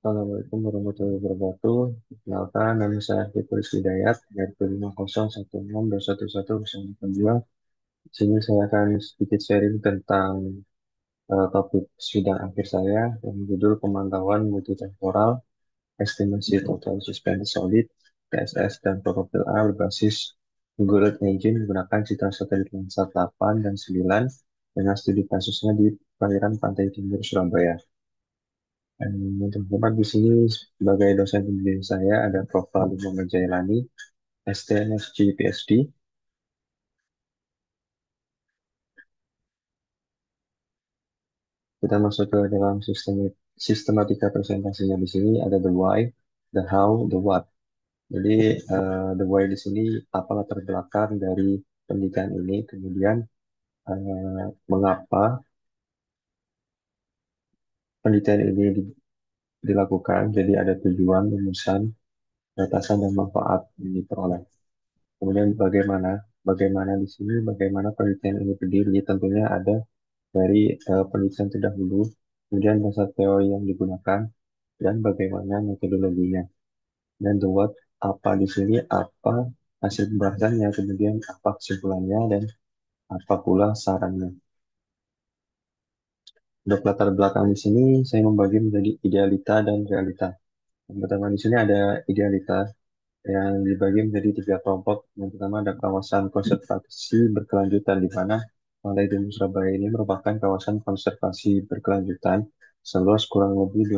Assalamualaikum warahmatullahi wabarakatuh. Perkenalkan, nama saya Fitri Hidayat dari 5016211 Di sini saya akan sedikit sharing tentang topik sidang akhir saya yang berjudul pemantauan multitemporal, estimasi total suspended solid, TSS dan profil A berbasis Google Earth Engine menggunakan citra satelit Landsat 8 dan 9 dengan studi kasusnya di perairan pantai timur Surabaya. Dan untuk tempat di sini sebagai dosen pembimbing saya ada Prof. Fadil Muhammad Jailani, STMSG PhD. Kita masuk ke dalam sistematika presentasinya di sini ada the why, the how, the what. Jadi the why di sini apa latar belakang dari penelitian ini, kemudian mengapa penelitian ini dilakukan. Jadi ada tujuan, rumusan, batasan dan manfaat yang diperoleh. Kemudian bagaimana di sini, bagaimana penelitian ini berdiri, tentunya ada dari penelitian terdahulu, kemudian dasar teori yang digunakan, dan bagaimana metodologinya. Dan the what, apa di sini, apa hasil pembahasannya, kemudian apa kesimpulannya, dan apa pula sarannya. Untuk latar belakang di sini, saya membagi menjadi idealita dan realita. Yang pertama di sini ada idealita yang dibagi menjadi tiga kelompok. Yang pertama ada kawasan konservasi berkelanjutan di mana Pantai Timur Surabaya ini merupakan kawasan konservasi berkelanjutan seluas kurang lebih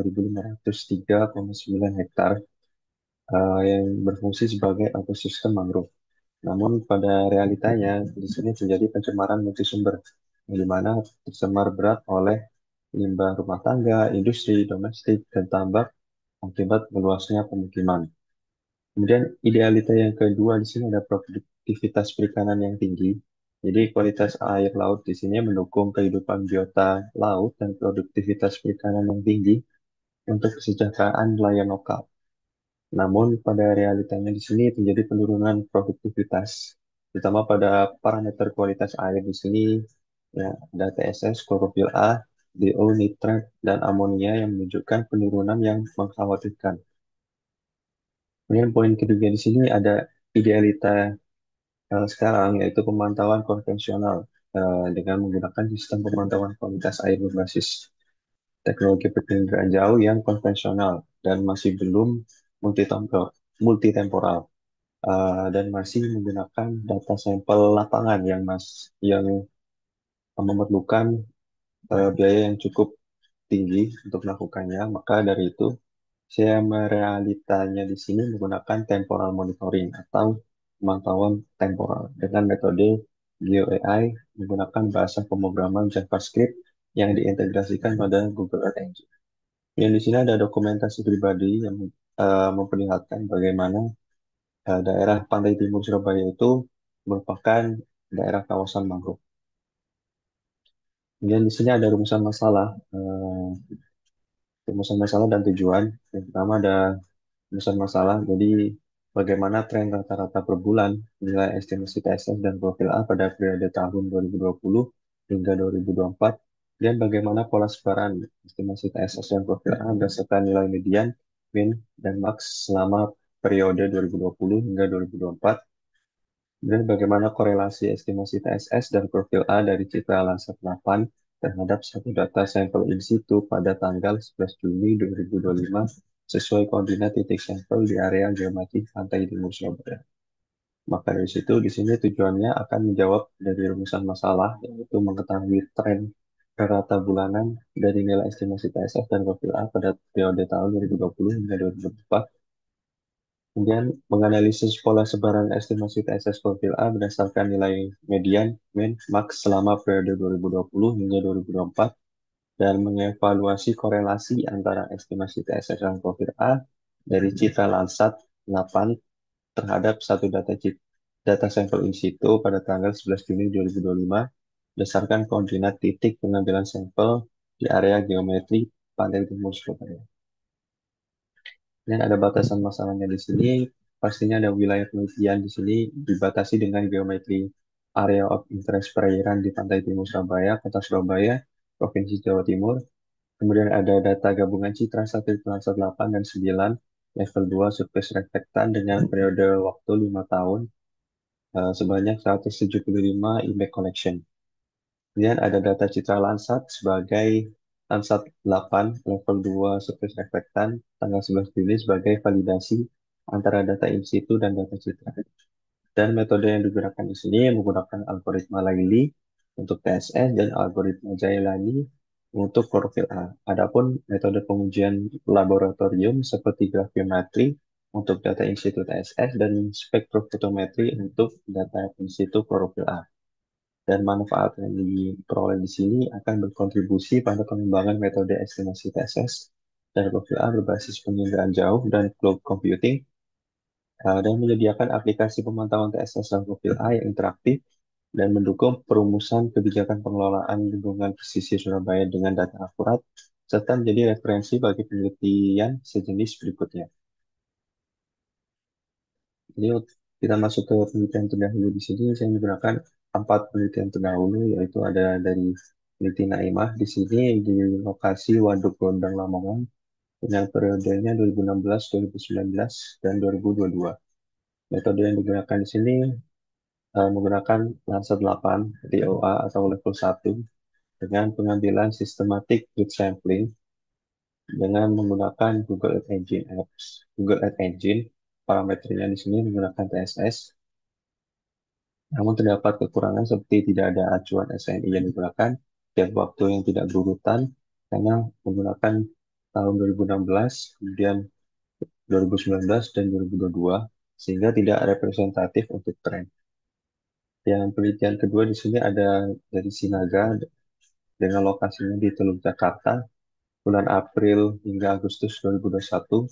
2.503,9 hektar yang berfungsi sebagai ekosistem mangrove. Namun pada realitanya di sini terjadi pencemaran multisumber, di mana tercemar berat oleh limbah rumah tangga, industri, domestik, dan tambak akibat meluasnya pemukiman. Kemudian idealita yang kedua di sini ada produktivitas perikanan yang tinggi. Jadi kualitas air laut di sini mendukung kehidupan biota laut dan produktivitas perikanan yang tinggi untuk kesejahteraan nelayan lokal. Namun pada realitanya di sini terjadi penurunan produktivitas, terutama pada parameter kualitas air di sini ya ada TSS, klorofil A, DO, nitrat, dan amonia yang menunjukkan penurunan yang mengkhawatirkan. Kemudian poin ketiga di sini ada idealita sekarang yaitu pemantauan konvensional dengan menggunakan sistem pemantauan kualitas air berbasis teknologi penginderaan jauh yang konvensional dan masih belum multitemporal, multitemporal dan masih menggunakan data sampel lapangan yang memerlukan biaya yang cukup tinggi untuk melakukannya. Maka dari itu saya merealitanya di sini menggunakan temporal monitoring atau pemantauan temporal dengan metode GeoAI menggunakan bahasa pemrograman JavaScript yang diintegrasikan pada Google Earth Engine. Yang di sini ada dokumentasi pribadi yang memperlihatkan bagaimana daerah Pantai Timur Surabaya itu merupakan daerah kawasan mangrove. Kemudian di sini ada rumusan masalah dan tujuan. Yang pertama ada rumusan masalah, jadi bagaimana tren rata-rata per bulan nilai estimasi TSS dan profil A pada periode tahun 2020 hingga 2024, dan bagaimana pola sebaran estimasi TSS dan profil A berdasarkan nilai median, min, dan max selama periode 2020 hingga 2024, dan bagaimana korelasi estimasi TSS dan profil A dari citra Landsat 8 terhadap satu data sampel in situ pada tanggal 11 Juni 2025 sesuai koordinat titik sampel di area geometri Pantai Timur Surabaya. Maka dari situ, di sini tujuannya akan menjawab dari rumusan masalah, yaitu mengetahui tren rata bulanan dari nilai estimasi TSS dan profil A pada periode tahun 2020 hingga 2024. Kemudian menganalisis pola sebaran estimasi TSS profil A berdasarkan nilai median, min, max selama periode 2020 hingga 2024 dan mengevaluasi korelasi antara estimasi TSS dan profil A dari citra Landsat 8 terhadap satu data sampel in situ pada tanggal 11 Juni 2025 berdasarkan koordinat titik pengambilan sampel di area geometri Pantai Timur Surabaya. Dan ada batasan masalahnya di sini. Pastinya ada wilayah penelitian di sini dibatasi dengan geometri area of interest perairan di Pantai Timur Surabaya, Kota Surabaya, Provinsi Jawa Timur. Kemudian ada data gabungan citra satelit Landsat 8 dan 9, level 2 surface reflectant dengan periode waktu 5 tahun, sebanyak 175 image collection. Kemudian ada data citra Landsat sebagai Landsat 8 level 2 surface reflectant tanggal 11 Juli sebagai validasi antara data in situ dan data citra. Dan metode yang digunakan di sini menggunakan algoritma Laili untuk TSS dan algoritma Jailani untuk klorofil A. Adapun metode pengujian laboratorium seperti grafiometri untuk data in situ TSS dan spektrofotometri untuk data in situ klorofil A. Dan manfaat yang diperoleh di sini akan berkontribusi pada pengembangan metode estimasi TSS dan klorofil A berbasis penginderaan jauh dan cloud computing, dan menyediakan aplikasi pemantauan TSS dan profil A yang interaktif dan mendukung perumusan kebijakan pengelolaan lingkungan pesisir Surabaya dengan data akurat, serta menjadi referensi bagi penelitian sejenis berikutnya. Jadi kita masuk ke penelitian terdahulu di sini, saya menggunakan 4 penelitian terdahulu, yaitu ada dari peneliti Naimah di sini di lokasi Waduk Gondang Lamongan dengan periodenya 2016, 2019, dan 2022. Metode yang digunakan di sini menggunakan Landsat 8 TOA atau level 1 dengan pengambilan sistematik grid sampling dengan menggunakan Google Earth Engine Apps. Google Earth Engine parameternya di sini menggunakan TSS. Namun terdapat kekurangan seperti tidak ada acuan SNI yang digunakan, dan waktu yang tidak berurutan karena menggunakan tahun 2016, kemudian 2019 dan 2022 sehingga tidak representatif untuk tren. Yang penelitian kedua di sini ada dari Sinaga dengan lokasinya di Teluk Jakarta bulan April hingga Agustus 2021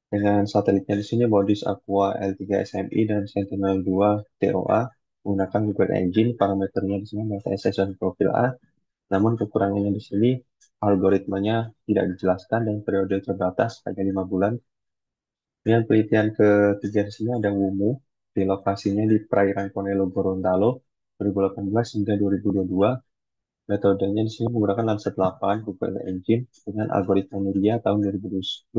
dengan satelitnya di sini Modis Aqua L3 SMI dan Sentinel-2 TOA menggunakan Google Engine. Parameternya di sini adalah TSS dan profil A, namun kekurangannya di sini algoritmanya tidak dijelaskan dan periode terbatas hanya 5 bulan. Kemudian penelitian ketiga di sini ada WUMU di lokasinya di perairan Ponelo Gorontalo 2018 hingga 2022. Metodenya di sini menggunakan Landsat 8 Google Engine dengan algoritma Nuria tahun 2010.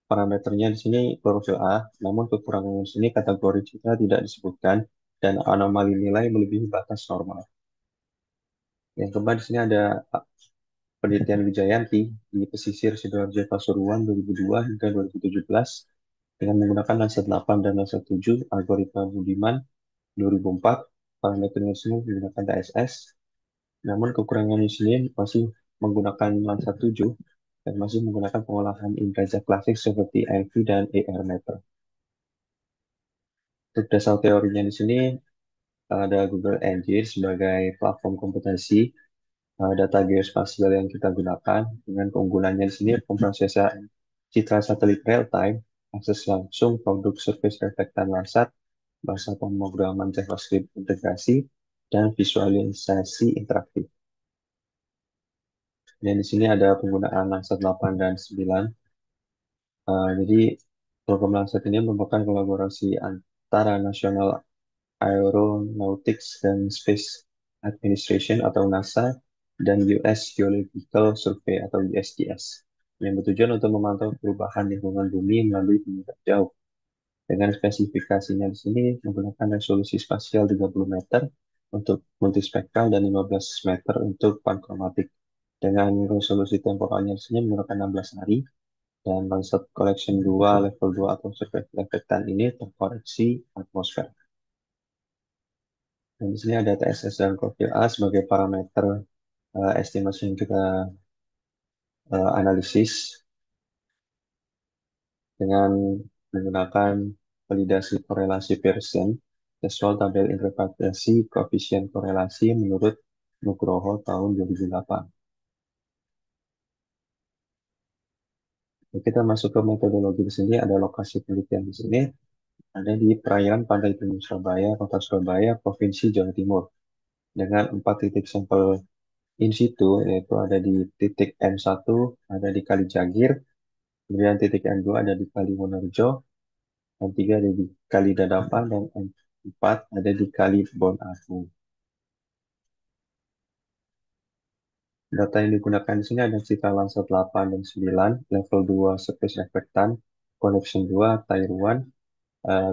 Parameternya di sini klorofil A, namun kekurangannya di sini kategori citra tidak disebutkan dan anomali nilai melebihi batas normal. Yang keempat di sini ada penelitian Wijayanti di pesisir Sidoarjo Pasuruan 2002 hingga 2017 dengan menggunakan Landsat 8 dan Landsat 7 algoritma Budiman 2004. Parameternya di sini menggunakan TSS, namun kekurangan di sini masih menggunakan Landsat 7 dan masih menggunakan pengolahan impresa klasik seperti LV dan ER meter. Untuk dasar teorinya di sini ada Google Engine sebagai platform komputasi data geospasial yang kita gunakan dengan keunggulannya di sini pemrosesan citra satelit real time, akses langsung produk surface reflectan Landsat, bahasa pemrograman JavaScript integrasi, dan visualisasi interaktif. Dan di sini ada penggunaan Landsat 8 dan 9. Jadi program Landsat ini merupakan kolaborasi antara National Aeronautics dan Space Administration atau NASA dan US Geological Survey atau USGS yang bertujuan untuk memantau perubahan lingkungan bumi melalui penginderaan jauh. Dengan spesifikasinya di sini menggunakan resolusi spasial 30 meter untuk multispektral dan 15 meter untuk pankromatik. Dengan resolusi temporalnya di sini menggunakan 16 hari dan Landsat Collection 2 level 2 atau survei reflektan ini terkoreksi atmosfer. Dan di sini ada TSS dan profil A sebagai parameter estimasi yang kita analisis dengan menggunakan validasi korelasi Pearson, sesuai tabel interpretasi koefisien korelasi menurut Nugroho tahun 2008. Kita masuk ke metodologi di sini, ada lokasi penelitian di sini, ada di perairan Pantai Timur Surabaya, Kota Surabaya, Provinsi Jawa Timur, dengan 4 titik sampel in situ, yaitu ada di titik M1, ada di Kali Jagir, kemudian titik M2 ada di Kali Wonorejo, M3 ada di Kali Dadapan, dan M4 ada di Kali Bon Agung. Data yang digunakan di sini ada citra Landsat 8 dan 9, level 2 surface reflectance, collection 2, tier 1,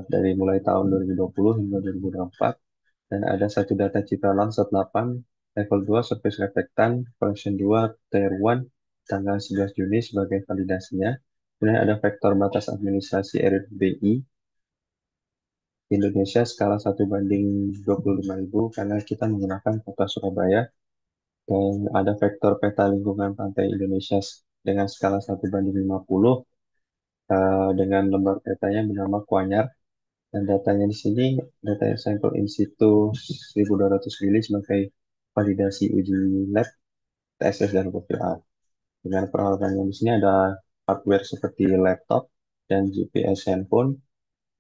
dari mulai tahun 2020 hingga 2024, dan ada satu data citra Landsat 8, level 2 surface reflectance, collection 2, tier 1, tanggal 11 Juni sebagai validasinya. Kemudian ada vektor batas administrasi RFBI Indonesia skala 1:25.000 karena kita menggunakan kota Surabaya, dan ada vektor peta lingkungan pantai Indonesia dengan skala 1:50 dengan lembar petanya bernama Kuanyar, dan datanya di sini data sampel in situ 1.200 mili sebagai validasi uji lab TSS dan PPA. Dengan peralatannya di sini ada hardware seperti laptop dan GPS handphone.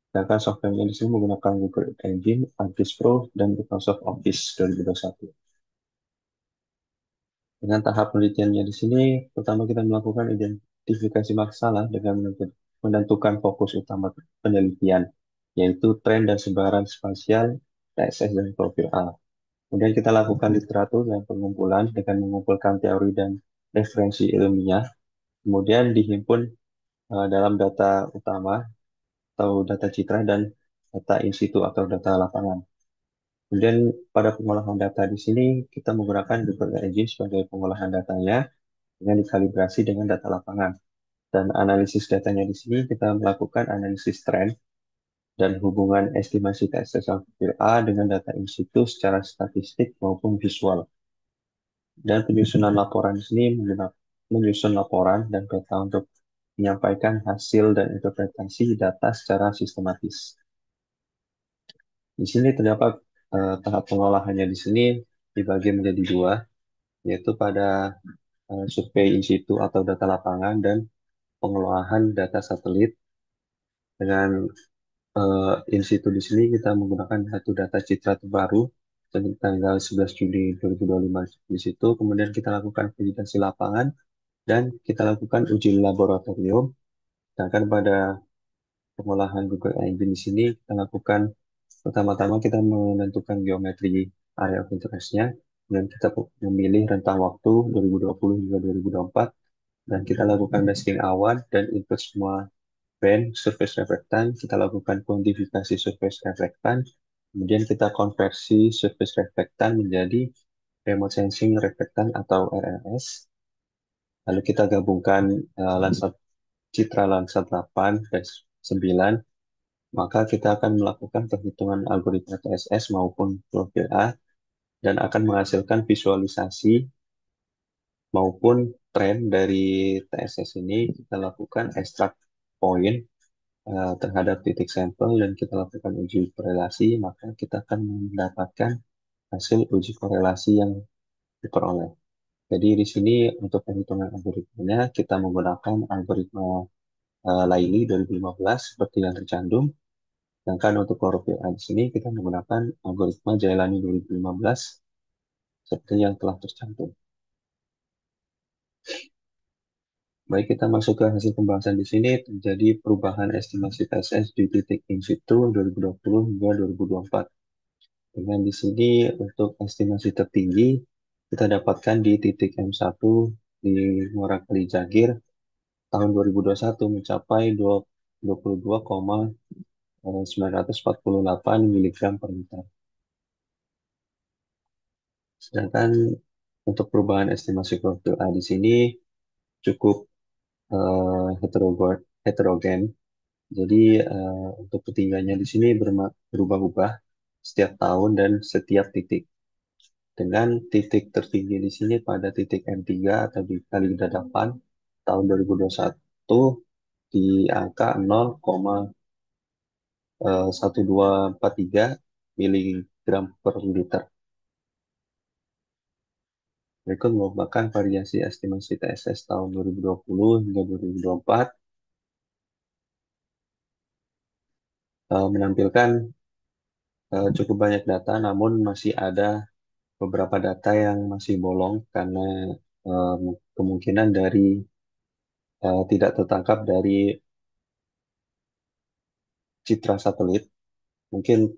Sedangkan softwarenya di sini menggunakan Google Engine, ArcGIS Pro, dan Microsoft Office 2021. Dengan tahap penelitiannya di sini, pertama kita melakukan identifikasi masalah dengan menentukan fokus utama penelitian, yaitu tren dan sebaran spasial, TSS, dan profil A. Kemudian kita lakukan literatur dan pengumpulan dengan mengumpulkan teori dan referensi ilmiah, kemudian dihimpun dalam data utama atau data citra dan data in situ atau data lapangan. Kemudian pada pengolahan data di sini kita menggunakan Google Engine sebagai pengolahan datanya dengan dikalibrasi dengan data lapangan. Dan analisis datanya di sini kita melakukan analisis tren dan hubungan estimasi TSS A dengan data in situ secara statistik maupun visual. Dan penyusunan laporan di sini menyusun laporan dan peta untuk menyampaikan hasil dan interpretasi data secara sistematis. Di sini terdapat tahap pengolahannya di sini dibagi menjadi dua, yaitu pada survei in situ atau data lapangan dan pengolahan data satelit. Dengan in situ di sini kita menggunakan satu data citra terbaru tanggal 11 Juli 2025 di situ. Kemudian kita lakukan validasi lapangan dan kita lakukan uji laboratorium. Sedangkan pada pengolahan Google Engine di sini kita lakukan pertama-tama kita menentukan geometri area of interest-nya, dan kita memilih rentang waktu 2020 hingga 2024, dan kita lakukan masking awan dan input semua band surface reflectance, kita lakukan kuantifikasi surface reflectance, kemudian kita konversi surface reflectance menjadi remote sensing reflectance atau RMS, lalu kita gabungkan Landsat citra Landsat 8 dan 9, maka kita akan melakukan perhitungan algoritma TSS maupun profil A dan akan menghasilkan visualisasi maupun tren dari TSS ini. Kita lakukan ekstrak poin terhadap titik sampel dan kita lakukan uji korelasi, maka kita akan mendapatkan hasil uji korelasi yang diperoleh. Jadi di sini untuk perhitungan algoritmanya kita menggunakan algoritma Laili 2015 seperti yang tercantum. Sedangkan untuk klorofil A di sini kita menggunakan algoritma Jailani 2015 seperti yang telah tercantum. Baik, kita masuk ke hasil pembahasan di sini. Terjadi perubahan estimasi TSS di titik in situ 2020 hingga 2024. Dengan di sini untuk estimasi tertinggi kita dapatkan di titik M1 di Muara Kali Jagir tahun 2021 mencapai 22,948 miligram per liter. Sedangkan untuk perubahan estimasi profil A di sini cukup heterogen. Jadi untuk ketinggiannya di sini berubah-ubah setiap tahun dan setiap titik. Dengan titik tertinggi di sini pada titik M3 atau di Kalidadapan tahun 2021 di angka 0,1243 miligram per liter. Berikut merupakan variasi estimasi TSS tahun 2020 hingga 2024, menampilkan cukup banyak data, namun masih ada beberapa data yang masih bolong karena kemungkinan dari tidak tertangkap dari citra satelit, mungkin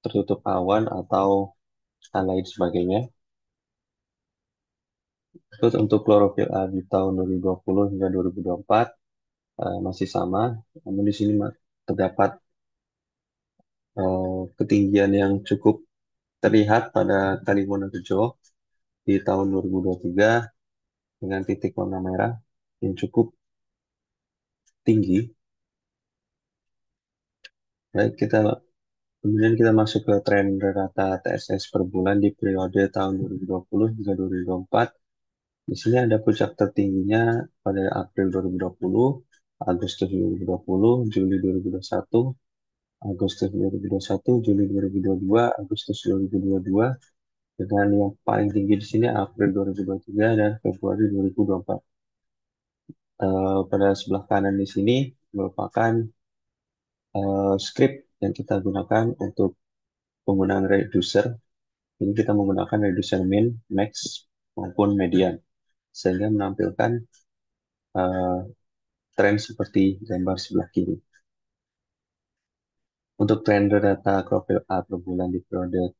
tertutup awan atau hal lain sebagainya. Terus untuk klorofil A di tahun 2020 hingga 2024 masih sama, namun di sini terdapat ketinggian yang cukup terlihat pada Kali Wonorejo di tahun 2023 dengan titik warna merah yang cukup tinggi. Baik, kemudian kita masuk ke tren rata TSS per bulan di periode tahun 2020 hingga 2024. Di sini ada puncak tertingginya pada April 2020, Agustus 2020, Juli 2021, Agustus 2021, Juli 2022, Agustus 2022, dengan yang paling tinggi di sini April 2023 dan Februari 2024. Pada sebelah kanan di sini merupakan script yang kita gunakan untuk penggunaan reducer. Ini kita menggunakan reducer min, max, maupun median, sehingga menampilkan eh, tren seperti gambar sebelah kiri. Untuk tren data profil A per bulan di periode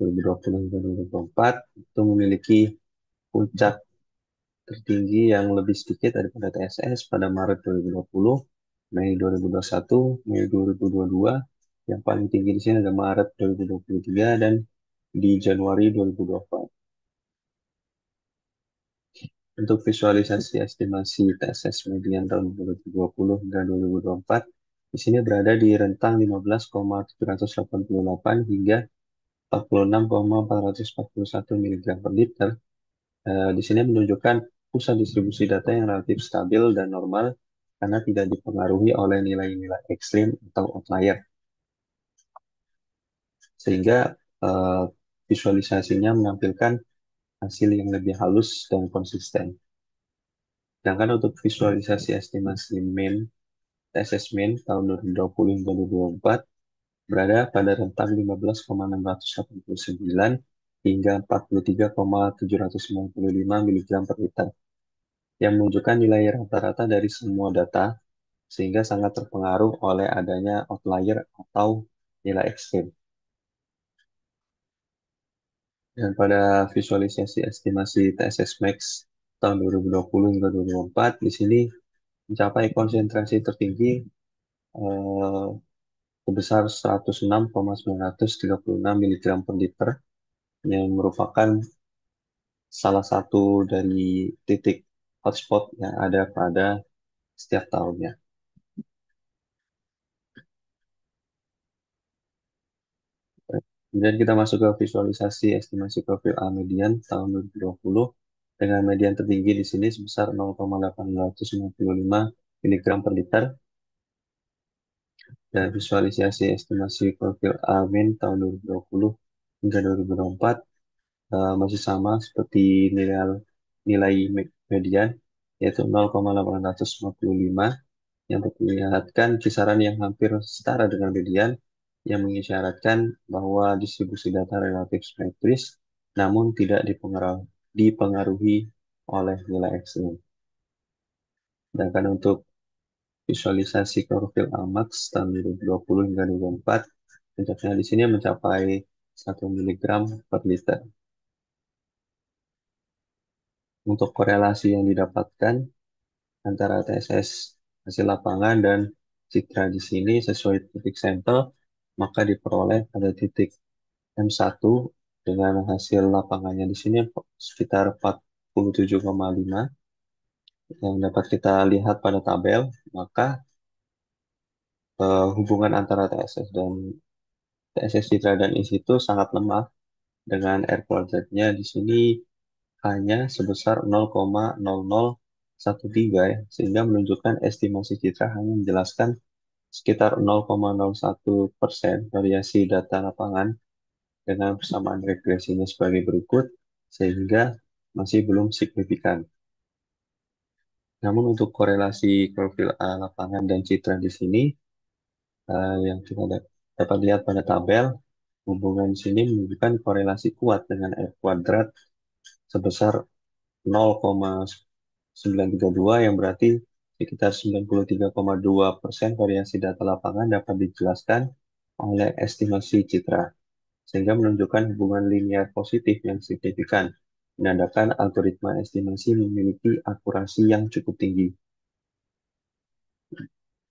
2020 hingga 2024 itu memiliki puncak tertinggi yang lebih sedikit daripada TSS pada Maret 2020, Mei 2021, Mei 2022, yang paling tinggi di sini ada Maret 2023 dan di Januari 2024. Untuk visualisasi estimasi TSS median tahun 2020 hingga 2024, di sini berada di rentang 15,788 hingga 46,441 mg per liter. Di sini menunjukkan pusat distribusi data yang relatif stabil dan normal karena tidak dipengaruhi oleh nilai-nilai ekstrim atau outlier, sehingga eh, visualisasinya menampilkan hasil yang lebih halus dan konsisten. Sedangkan untuk visualisasi estimasi mean, TSS mean tahun 2020 hingga 2024 berada pada rentang 15,689 hingga 43,795 mg per liter, yang menunjukkan nilai rata-rata dari semua data sehingga sangat terpengaruh oleh adanya outlier atau nilai ekstrim. Dan pada visualisasi estimasi TSS Max tahun 2020 hingga 2024, di sini mencapai konsentrasi tertinggi eh, sebesar 106,936 mg per liter, yang merupakan salah satu dari titik hotspot yang ada pada setiap tahunnya. Kemudian kita masuk ke visualisasi estimasi profil A median tahun 2020 dengan median tertinggi di sini sebesar 0,855 mg per liter, dan visualisasi estimasi profil A min tahun 2020 hingga 2024 masih sama seperti nilai nilai median, yaitu 0,855, yang memperlihatkan kisaran yang hampir setara dengan median, yang mengisyaratkan bahwa distribusi data relatif simetris namun tidak dipengaruhi oleh nilai ekstrim. Sedangkan untuk visualisasi klorofil AMAX tahun 2020 hingga 2024, puncaknya di sini mencapai 1 mg per liter. Untuk korelasi yang didapatkan antara TSS hasil lapangan dan citra di sini sesuai titik sampel, maka diperoleh pada titik M1 dengan hasil lapangannya di sini sekitar 47,5 yang dapat kita lihat pada tabel. Maka hubungan antara TSS dan TSS citra dan in situ sangat lemah dengan air quadratnya di sini hanya sebesar 0,0013 ya, sehingga menunjukkan estimasi citra hanya menjelaskan sekitar 0,01% variasi data lapangan dengan persamaan regresinya sebagai berikut, sehingga masih belum signifikan. Namun untuk korelasi profil A lapangan dan citra di sini yang kita dapat lihat pada tabel, hubungan di sini menunjukkan korelasi kuat dengan R kuadrat sebesar 0,932, yang berarti sekitar 93,2% variasi data lapangan dapat dijelaskan oleh estimasi citra, sehingga menunjukkan hubungan linear positif yang signifikan menandakan algoritma estimasi memiliki akurasi yang cukup tinggi.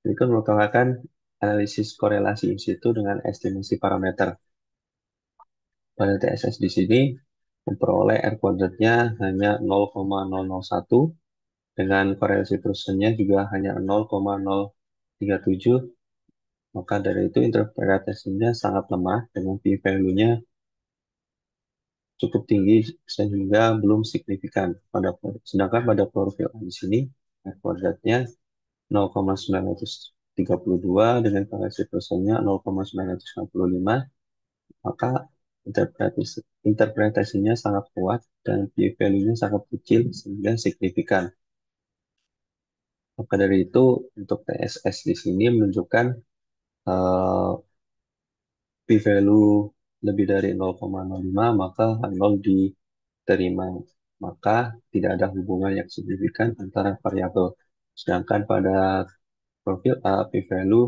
Berikut merupakan analisis korelasi in situ dengan estimasi parameter. Pada TSS di sini memperoleh R kuadratnya hanya 0,001 dengan korelasi terusannya juga hanya 0,037, maka dari itu interpretasinya sangat lemah dengan p-value-nya cukup tinggi sehingga belum signifikan. Sedangkan pada profil A di sini R kuadratnya 0,932 dengan korelasi terusannya 0,965, maka interpretasinya sangat kuat dan p-value-nya sangat kecil sehingga signifikan. Maka dari itu, untuk TSS di sini menunjukkan eh, p-value lebih dari 0,05, maka hal nol diterima. Maka tidak ada hubungan yang signifikan antara variabel. Sedangkan pada profil A, p-value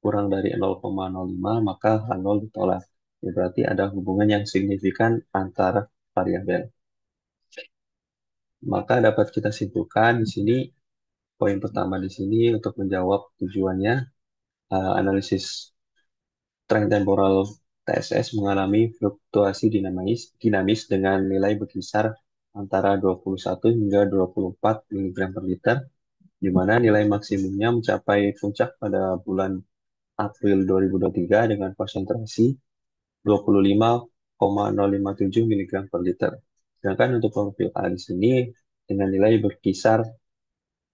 kurang dari 0,05, maka hal nol ditolak. Ya, berarti ada hubungan yang signifikan antara variabel. Maka dapat kita simpulkan di sini, poin pertama di sini untuk menjawab tujuannya, analisis tren temporal TSS mengalami fluktuasi dinamis dengan nilai berkisar antara 21 hingga 24 mg per liter, di mana nilai maksimumnya mencapai puncak pada bulan April 2023 dengan konsentrasi 25,057 mg per liter. Sedangkan untuk profil A di sini dengan nilai berkisar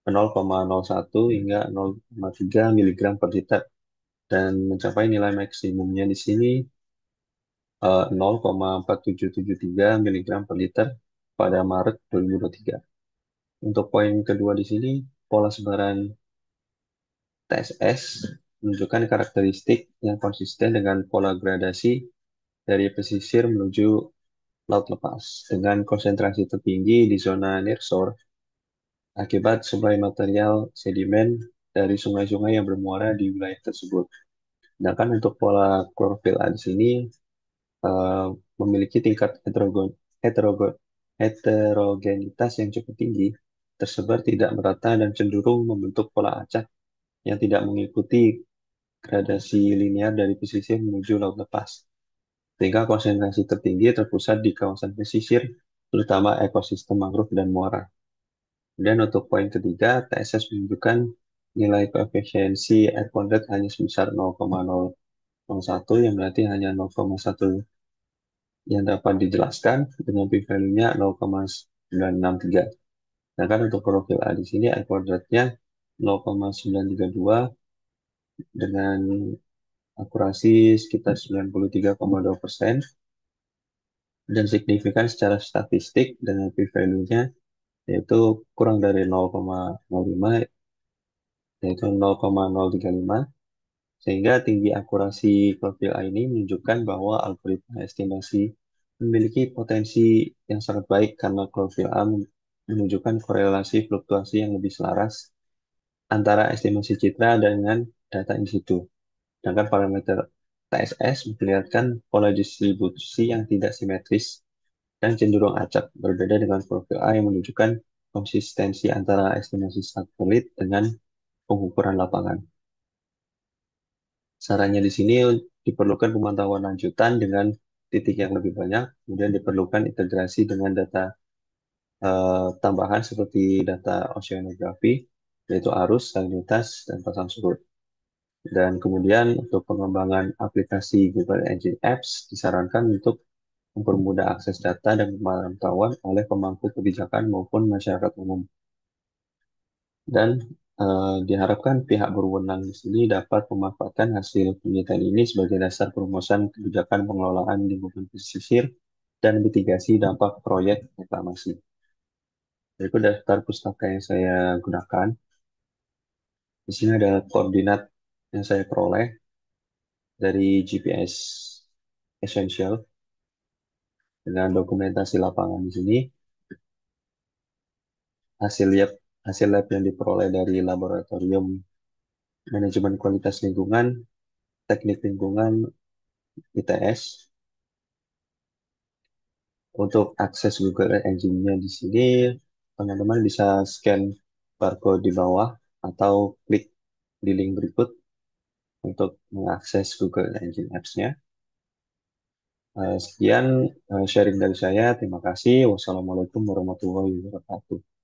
0,01 hingga 0,3 mg per liter dan mencapai nilai maksimumnya di sini 0,4773 mg per liter pada Maret 2023. Untuk poin kedua di sini, pola sebaran TSS menunjukkan karakteristik yang konsisten dengan pola gradasi dari pesisir menuju laut lepas dengan konsentrasi tertinggi di zona nearshore akibat suplai material sedimen dari sungai-sungai yang bermuara di wilayah tersebut. Sedangkan untuk pola klorofil A di sini eh, memiliki tingkat heterogenitas yang cukup tinggi, tersebar tidak merata dan cenderung membentuk pola acak yang tidak mengikuti gradasi linear dari pesisir menuju laut lepas. Sehingga konsentrasi tertinggi terpusat di kawasan pesisir, terutama ekosistem mangrove dan muara. Dan untuk poin ketiga, TSS menunjukkan nilai koefisiensi air quadrat hanya sebesar 0,001, yang berarti hanya 0,1 yang dapat dijelaskan dengan p-value-nya 0,963. Sedangkan untuk profil A di sini air kuadratnya 0,932 dengan akurasi sekitar 93,2% dan signifikan secara statistik dengan p-value-nya yaitu kurang dari 0,05 yaitu 0,035, sehingga tinggi akurasi profil A ini menunjukkan bahwa algoritma estimasi memiliki potensi yang sangat baik karena profil A menunjukkan korelasi fluktuasi yang lebih selaras antara estimasi citra dengan data in situ. Sedangkan parameter TSS memperlihatkan pola distribusi yang tidak simetris dan cenderung acak, berbeda dengan profil A yang menunjukkan konsistensi antara estimasi satelit dengan pengukuran lapangan. Sarannya di sini diperlukan pemantauan lanjutan dengan titik yang lebih banyak, kemudian diperlukan integrasi dengan data tambahan seperti data oceanografi, yaitu arus, salinitas, dan pasang surut. Dan kemudian untuk pengembangan aplikasi Google Engine Apps disarankan untuk mempermudah akses data dan pemantauan oleh pemangku kebijakan maupun masyarakat umum. Dan diharapkan pihak berwenang di sini dapat memanfaatkan hasil penelitian ini sebagai dasar perumusan kebijakan pengelolaan lingkungan pesisir dan mitigasi dampak proyek reklamasi. Berikut daftar pustaka yang saya gunakan. Di sini ada koordinat yang saya peroleh dari GPS Essential dengan dokumentasi lapangan di sini. Hasil lab, hasil lab yang diperoleh dari Laboratorium Manajemen Kualitas Lingkungan, Teknik Lingkungan ITS, Untuk akses Google Engine-nya di sini, teman-teman bisa scan barcode di bawah atau klik di link berikut untuk mengakses Google Engine Apps-nya. Sekian sharing dari saya. Terima kasih. Wassalamualaikum warahmatullahi wabarakatuh.